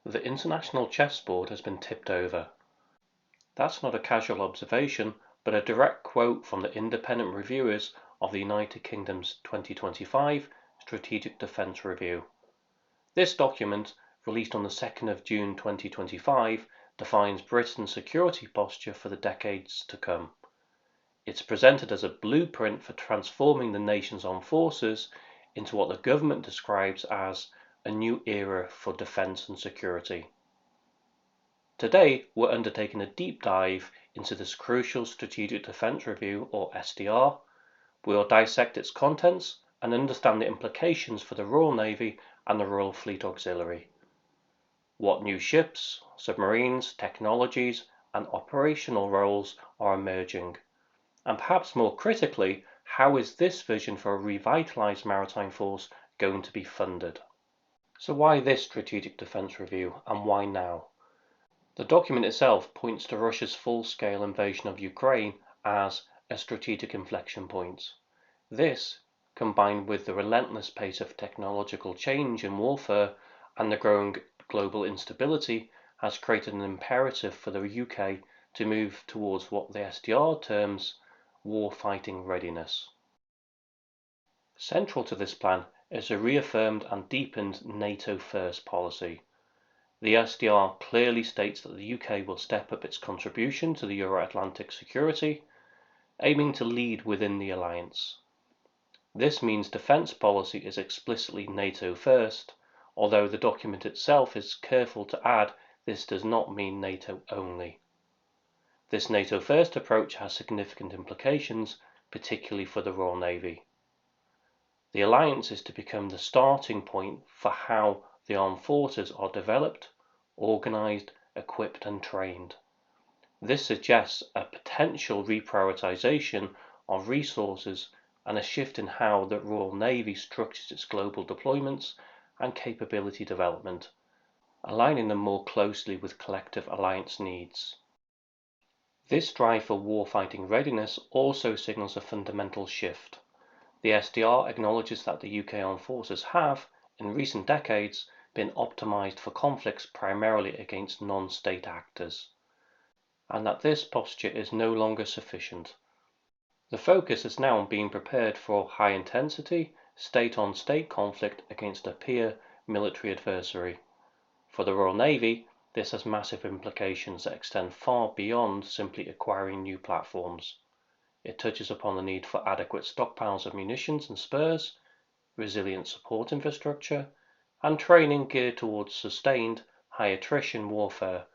The international chessboard has been tipped over. That's not a casual observation, but a direct quote from the independent reviewers of the United Kingdom's 2025 Strategic Defence Review. This document, released on the 2nd of June 2025, defines Britain's security posture for the decades to come. It's presented as a blueprint for transforming the nation's armed forces into what the government describes as a new era for defence and security. Today, we're undertaking a deep dive into this crucial Strategic Defence Review, or SDR. We'll dissect its contents and understand the implications for the Royal Navy and the Royal Fleet Auxiliary. What new ships, submarines, technologies, and operational roles are emerging? And perhaps more critically, how is this vision for a revitalised maritime force going to be funded? So why this Strategic Defence Review, and why now? The document itself points to Russia's full-scale invasion of Ukraine as a strategic inflection point. This, combined with the relentless pace of technological change in warfare and the growing global instability, has created an imperative for the UK to move towards what the SDR terms war-fighting readiness. Central to this plan is a reaffirmed and deepened NATO first policy. The SDR clearly states that the UK will step up its contribution to the Euro-Atlantic security, aiming to lead within the alliance. This means defence policy is explicitly NATO first, although the document itself is careful to add this does not mean NATO only. This NATO first approach has significant implications, particularly for the Royal Navy. The alliance is to become the starting point for how the armed forces are developed, organised, equipped and trained. This suggests a potential reprioritisation of resources and a shift in how the Royal Navy structures its global deployments and capability development, aligning them more closely with collective alliance needs. This drive for warfighting readiness also signals a fundamental shift. The SDR acknowledges that the UK armed forces have, in recent decades, been optimised for conflicts primarily against non-state actors, and that this posture is no longer sufficient. The focus is now on being prepared for high-intensity, state-on-state conflict against a peer military adversary. For the Royal Navy, this has massive implications that extend far beyond simply acquiring new platforms. It touches upon the need for adequate stockpiles of munitions and spares, resilient support infrastructure, and training geared towards sustained, high-attrition warfare,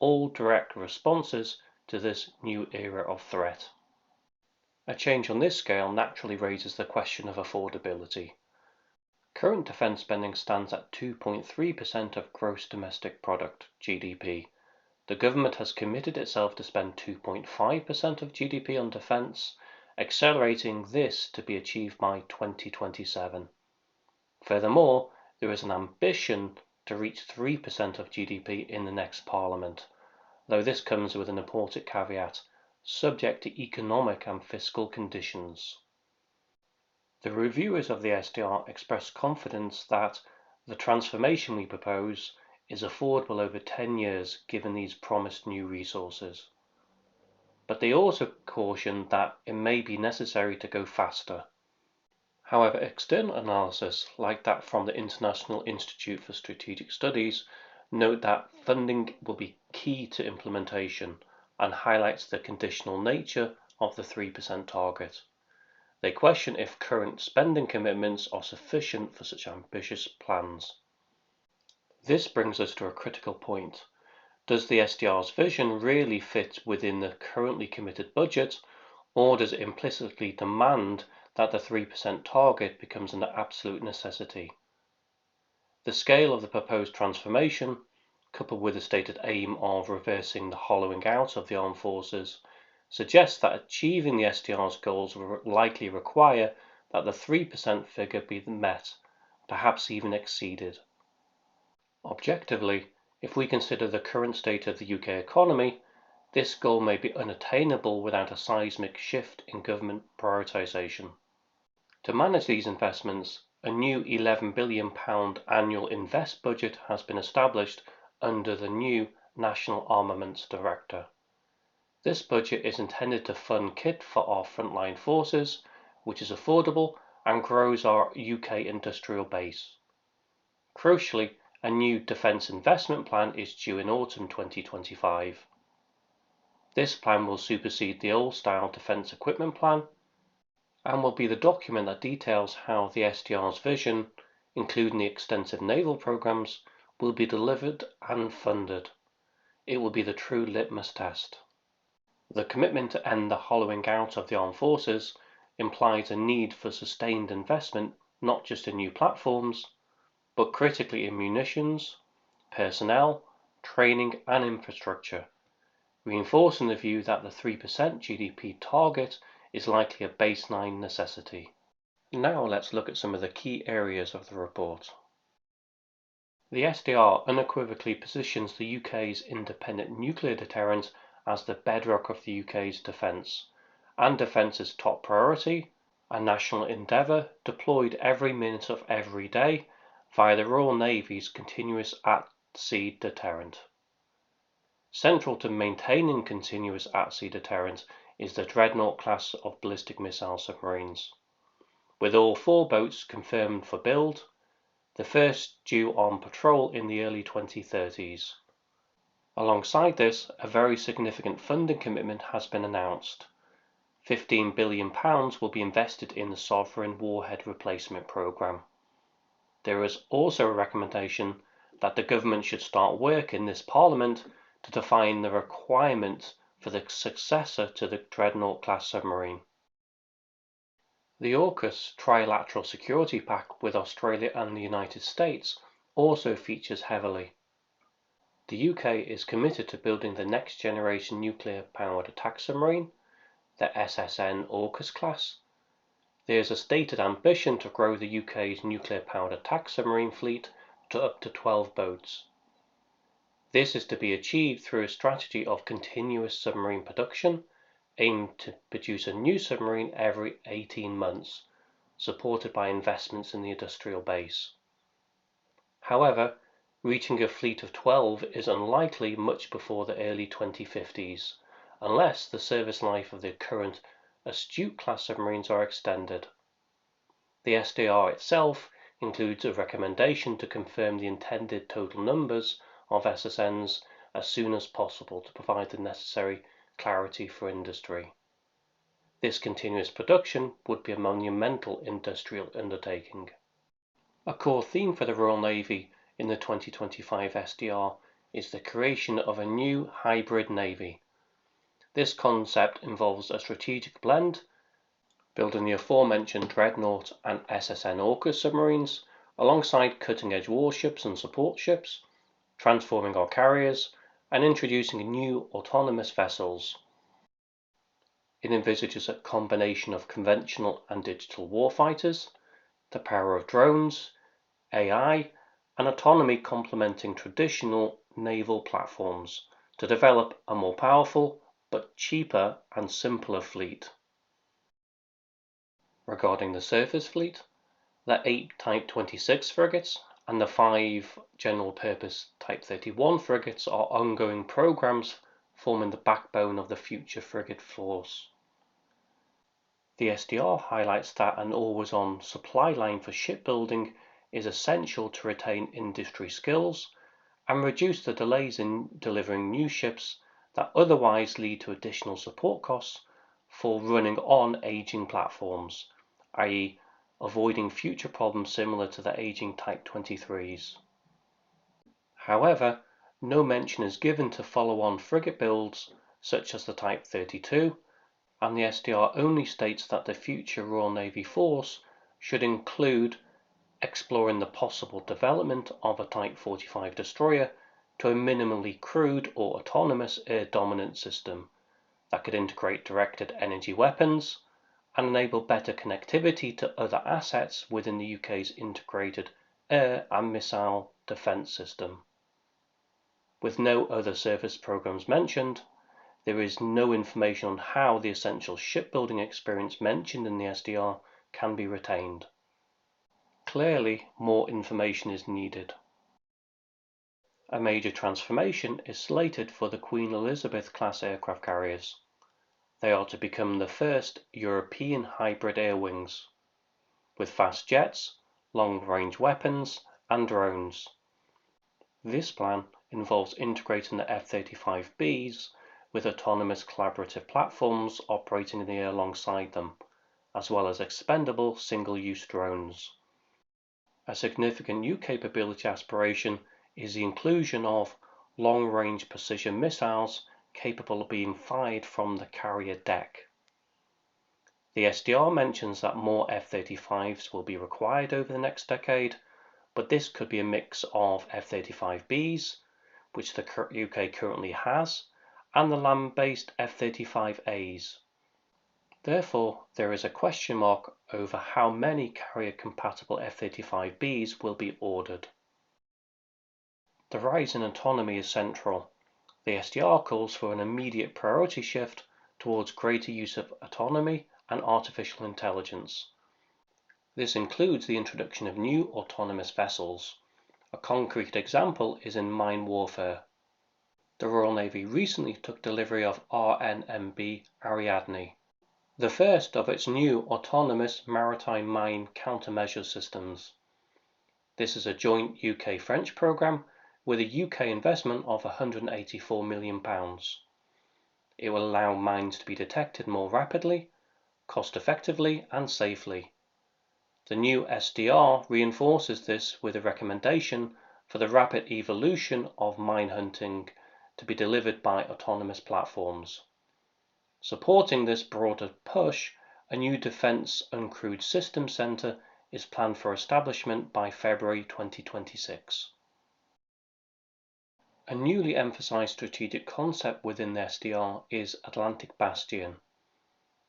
all direct responses to this new era of threat. A change on this scale naturally raises the question of affordability. Current defence spending stands at 2.3% of gross domestic product, GDP. The government has committed itself to spend 2.5% of GDP on defence, accelerating this to be achieved by 2027. Furthermore, there is an ambition to reach 3% of GDP in the next Parliament, though this comes with an important caveat, subject to economic and fiscal conditions. The reviewers of the SDR express confidence that the transformation we propose is affordable over 10 years given these promised new resources. But they also caution that it may be necessary to go faster. However, external analysis, like that from the International Institute for Strategic Studies, note that funding will be key to implementation and highlights the conditional nature of the 3% target. They question if current spending commitments are sufficient for such ambitious plans. This brings us to a critical point. Does the SDR's vision really fit within the currently committed budget, or does it implicitly demand that the 3% target becomes an absolute necessity? The scale of the proposed transformation, coupled with the stated aim of reversing the hollowing out of the armed forces, suggests that achieving the SDR's goals will likely require that the 3% figure be met, perhaps even exceeded. Objectively, if we consider the current state of the UK economy, this goal may be unattainable without a seismic shift in government prioritisation. To manage these investments, a new £11 billion annual invest budget has been established under the new National Armaments Director. This budget is intended to fund kit for our frontline forces, which is affordable and grows our UK industrial base. Crucially, a new defence investment plan is due in autumn 2025. This plan will supersede the old-style defence equipment plan and will be the document that details how the SDR's vision, including the extensive naval programs, will be delivered and funded. It will be the true litmus test. The commitment to end the hollowing out of the armed forces implies a need for sustained investment not just in new platforms, but critically in munitions, personnel, training and infrastructure, reinforcing the view that the 3% GDP target is likely a baseline necessity. Now let's look at some of the key areas of the report. The SDR unequivocally positions the UK's independent nuclear deterrent as the bedrock of the UK's defence, and defence's top priority, a national endeavour deployed every minute of every day via the Royal Navy's continuous at-sea deterrent. Central to maintaining continuous at-sea deterrent is the Dreadnought class of ballistic missile submarines, with all 4 boats confirmed for build, the first due on patrol in the early 2030s. Alongside this, a very significant funding commitment has been announced. £15 billion will be invested in the Sovereign Warhead Replacement Programme. There is also a recommendation that the government should start work in this Parliament to define the requirement for the successor to the Dreadnought class submarine. The AUKUS trilateral security pact with Australia and the United States also features heavily. The UK is committed to building the next generation nuclear-powered attack submarine, the SSN AUKUS class. There is a stated ambition to grow the UK's nuclear-powered attack submarine fleet to up to 12 boats. This is to be achieved through a strategy of continuous submarine production, aimed to produce a new submarine every 18 months, supported by investments in the industrial base. However, reaching a fleet of 12 is unlikely much before the early 2050s, unless the service life of the current Astute class submarines are extended. The SDR itself includes a recommendation to confirm the intended total numbers of SSNs as soon as possible to provide the necessary clarity for industry. This continuous production would be a monumental industrial undertaking. A core theme for the Royal Navy in the 2025 SDR is the creation of a new hybrid navy. This concept involves a strategic blend, building the aforementioned Dreadnought and SSN AUKUS submarines, alongside cutting-edge warships and support ships, transforming our carriers, and introducing new autonomous vessels. It envisages a combination of conventional and digital warfighters, the power of drones, AI, and autonomy complementing traditional naval platforms to develop a more powerful but cheaper and simpler fleet. Regarding the surface fleet, the 8 Type 26 frigates and the 5 general-purpose Type 31 frigates are ongoing programs forming the backbone of the future frigate force. The SDR highlights that an always-on supply line for shipbuilding is essential to retain industry skills and reduce the delays in delivering new ships that otherwise lead to additional support costs for running on aging platforms, i.e., avoiding future problems similar to the aging Type 23s. However, no mention is given to follow-on frigate builds such as the Type 32, and the SDR only states that the future Royal Navy force should include exploring the possible development of a Type 45 destroyer to a minimally crewed or autonomous air dominant system that could integrate directed energy weapons and enable better connectivity to other assets within the UK's integrated air and missile defence system. With no other service programs mentioned, there is no information on how the essential shipbuilding experience mentioned in the SDR can be retained. Clearly, more information is needed. A major transformation is slated for the Queen Elizabeth-class aircraft carriers. They are to become the first European hybrid air wings, with fast jets, long-range weapons, and drones. This plan involves integrating the F-35Bs with autonomous collaborative platforms operating in the air alongside them, as well as expendable single-use drones. A significant new capability aspiration is the inclusion of long-range precision missiles capable of being fired from the carrier deck. The SDR mentions that more F-35s will be required over the next decade, but this could be a mix of F-35Bs, which the UK currently has, and the land-based F-35As. Therefore, there is a question mark over how many carrier-compatible F-35Bs will be ordered. The rise in autonomy is central. The SDR calls for an immediate priority shift towards greater use of autonomy and artificial intelligence. This includes the introduction of new autonomous vessels. A concrete example is in mine warfare. The Royal Navy recently took delivery of RNMB Ariadne, the first of its new autonomous maritime mine countermeasure systems. This is a joint UK-French programme with a UK investment of £184 million. It will allow mines to be detected more rapidly, cost-effectively, and safely. The new SDR reinforces this with a recommendation for the rapid evolution of mine hunting to be delivered by autonomous platforms. Supporting this broader push, a new Defence Uncrewed Systems Centre is planned for establishment by February 2026. A newly emphasised strategic concept within the SDR is Atlantic Bastion.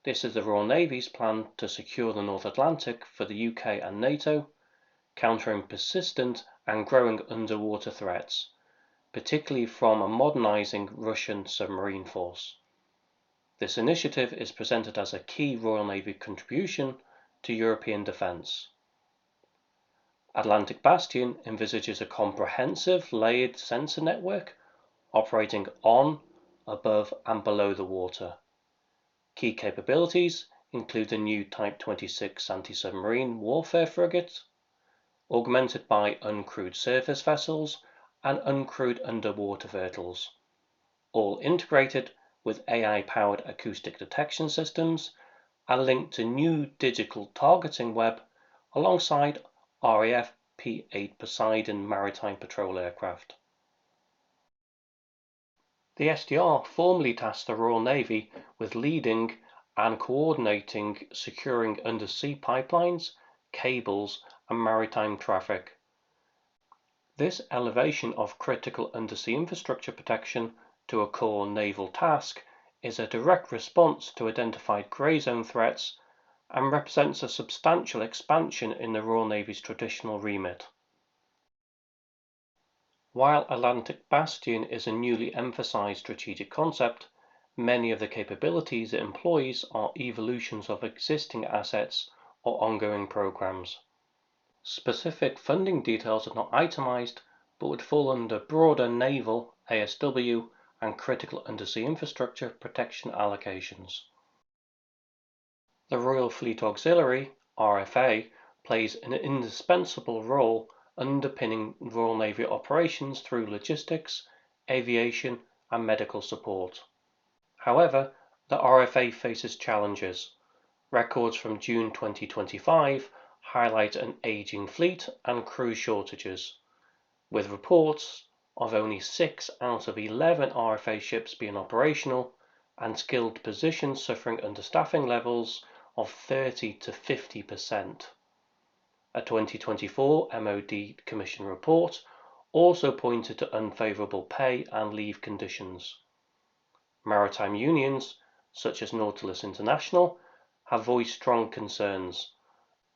This is the Royal Navy's plan to secure the North Atlantic for the UK and NATO, countering persistent and growing underwater threats, particularly from a modernising Russian submarine force. This initiative is presented as a key Royal Navy contribution to European defence. Atlantic Bastion envisages a comprehensive layered sensor network operating on, above and below the water. Key capabilities include a new Type 26 anti-submarine warfare frigate, augmented by uncrewed surface vessels and uncrewed underwater vehicles, all integrated with AI-powered acoustic detection systems and linked to new digital targeting web alongside RAF P-8 Poseidon maritime patrol aircraft. The SDR formally tasked the Royal Navy with leading and coordinating securing undersea pipelines, cables, and maritime traffic. This elevation of critical undersea infrastructure protection to a core naval task is a direct response to identified grey zone threats and represents a substantial expansion in the Royal Navy's traditional remit. While Atlantic Bastion is a newly emphasised strategic concept, many of the capabilities it employs are evolutions of existing assets or ongoing programs. Specific funding details are not itemised, but would fall under broader naval, ASW, and critical undersea infrastructure protection allocations. The Royal Fleet Auxiliary, RFA, plays an indispensable role underpinning Royal Navy operations through logistics, aviation, and medical support. However, the RFA faces challenges. Records from June 2025 highlight an aging fleet and crew shortages, with reports of only 6 out of 11 RFA ships being operational and skilled positions suffering understaffing levels of 30 to 50%. A 2024 MOD Commission report also pointed to unfavourable pay and leave conditions. Maritime unions, such as Nautilus International, have voiced strong concerns,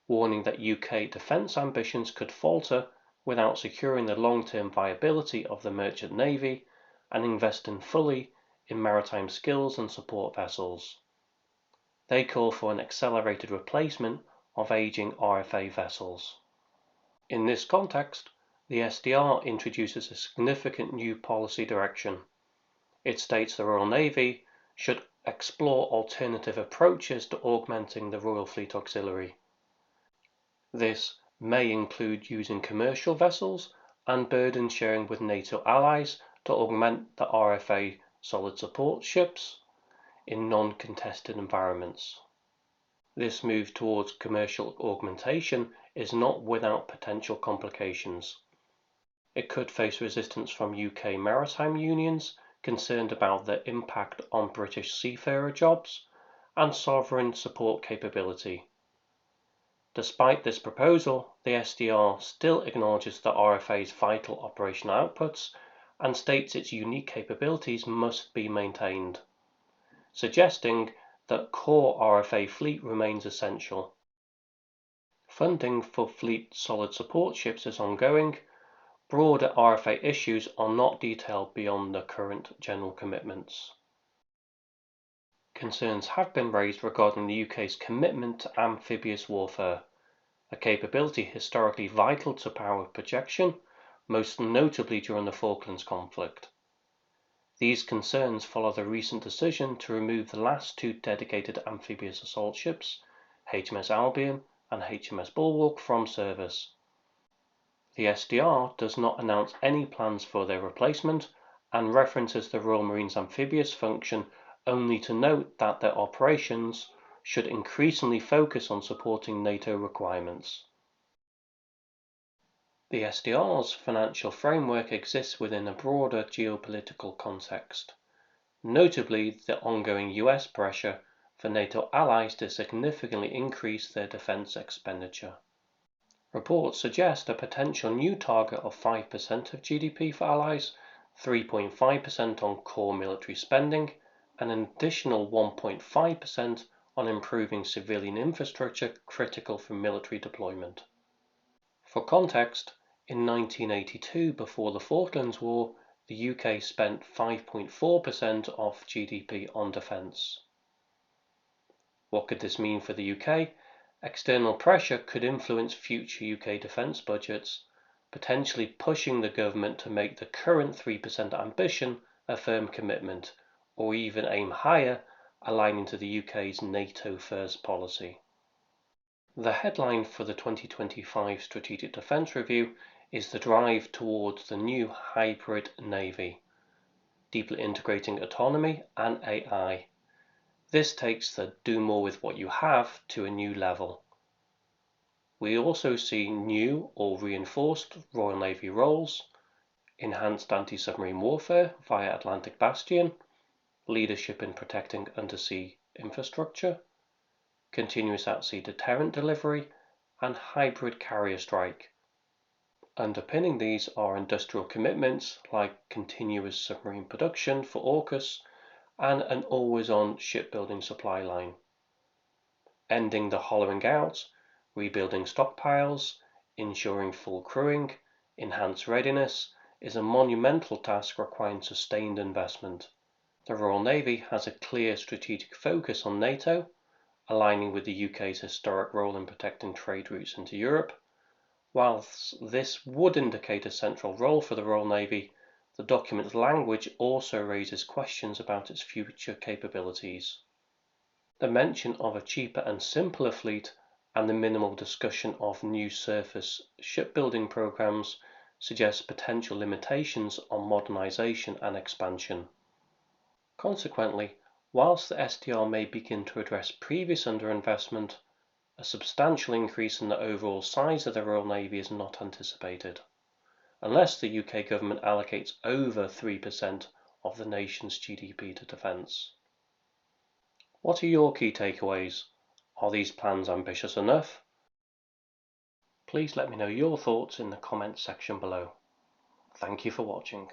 warning that UK defence ambitions could falter without securing the long-term viability of the merchant navy and investing fully in maritime skills and support vessels. They call for an accelerated replacement of aging RFA vessels. In this context, The SDR introduces a significant new policy direction. It states the Royal Navy should explore alternative approaches to augmenting the Royal Fleet Auxiliary. This may include using commercial vessels and burden sharing with NATO allies to augment the RFA solid support ships in non-contested environments. This move towards commercial augmentation is not without potential complications. It could face resistance from UK maritime unions concerned about the impact on British seafarer jobs and sovereign support capability. Despite this proposal, the SDR still acknowledges the RFA's vital operational outputs and states its unique capabilities must be maintained, suggesting that core RFA fleet remains essential. Funding for fleet solid support ships is ongoing. Broader RFA issues are not detailed beyond the current general commitments. Concerns have been raised regarding the UK's commitment to amphibious warfare, a capability historically vital to power projection, most notably during the Falklands conflict. These concerns follow the recent decision to remove the last two dedicated amphibious assault ships, HMS Albion and HMS Bulwark, from service. The SDR does not announce any plans for their replacement and references the Royal Marine's amphibious function only to note that their operations should increasingly focus on supporting NATO requirements. The SDR's financial framework exists within a broader geopolitical context, notably the ongoing US pressure for NATO allies to significantly increase their defense expenditure. Reports suggest a potential new target of 5% of GDP for allies, 3.5% on core military spending, and an additional 1.5% on improving civilian infrastructure critical for military deployment. For context, in 1982, before the Falklands War, the UK spent 5.4% of GDP on defence. What could this mean for the UK? External pressure could influence future UK defence budgets, potentially pushing the government to make the current 3% ambition a firm commitment, or even aim higher, aligning to the UK's NATO first policy. The headline for the 2025 Strategic Defence Review is the drive towards the new hybrid navy, deeply integrating autonomy and AI. This takes the do more with what you have to a new level. We also see new or reinforced Royal Navy roles, enhanced anti-submarine warfare via Atlantic Bastion, leadership in protecting undersea infrastructure, continuous at-sea deterrent delivery, and hybrid carrier strike. Underpinning these are industrial commitments like continuous submarine production for AUKUS and an always-on shipbuilding supply line. Ending the hollowing out, rebuilding stockpiles, ensuring full crewing, enhanced readiness is a monumental task requiring sustained investment. The Royal Navy has a clear strategic focus on NATO, aligning with the UK's historic role in protecting trade routes into Europe. Whilst this would indicate a central role for the Royal Navy, the document's language also raises questions about its future capabilities. The mention of a cheaper and simpler fleet and the minimal discussion of new surface shipbuilding programs suggests potential limitations on modernization and expansion. Consequently, whilst the SDR may begin to address previous underinvestment, a substantial increase in the overall size of the Royal Navy is not anticipated, unless the UK government allocates over 3% of the nation's GDP to defence. What are your key takeaways? Are these plans ambitious enough? Please let me know your thoughts in the comments section below. Thank you for watching.